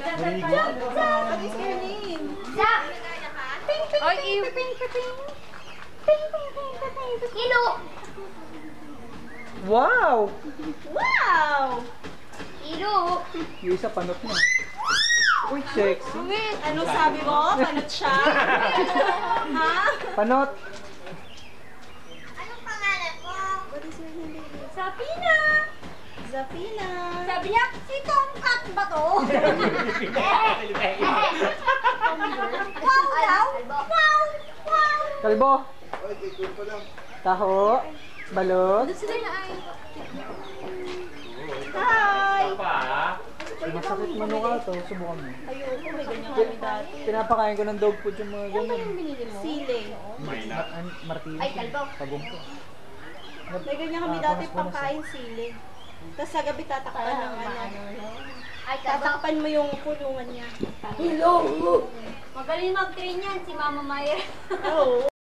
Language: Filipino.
What is your name? Jack! Ping, ping, Oy, ping, ping, ping, ping. Ping, ping, ping, ping, ping, ping. Ilo! Wow! Wow! Ilo! Yung isa panot na. Uy, sexy. Ano sabi mo? Panot siya? Ha? Panot. Anong pangalan mo? What is your name, baby? Sapina! Zafina. Sabi niya, si Tomcat ba to? Wow daw! Wow! Wow! Kalbo. Taho. Balot. Sila na ay. Hi! Masakit manuka to. Subukan mo. Ayoko, may ganyan kami dati. Pinapakain ko ng dog food yung mga Ano ba ganyan. yung binili mo? Sili. Martini. Ay, kalbo. Tagong ko. May ganyan kami dati pangkain sili. Tapos sa gabi tatakpan ng ano. Ay, kalbo. Tatakpan mo yung kulungan niya. Hello! Magaling mag-train yan si Mama Maya. Oo.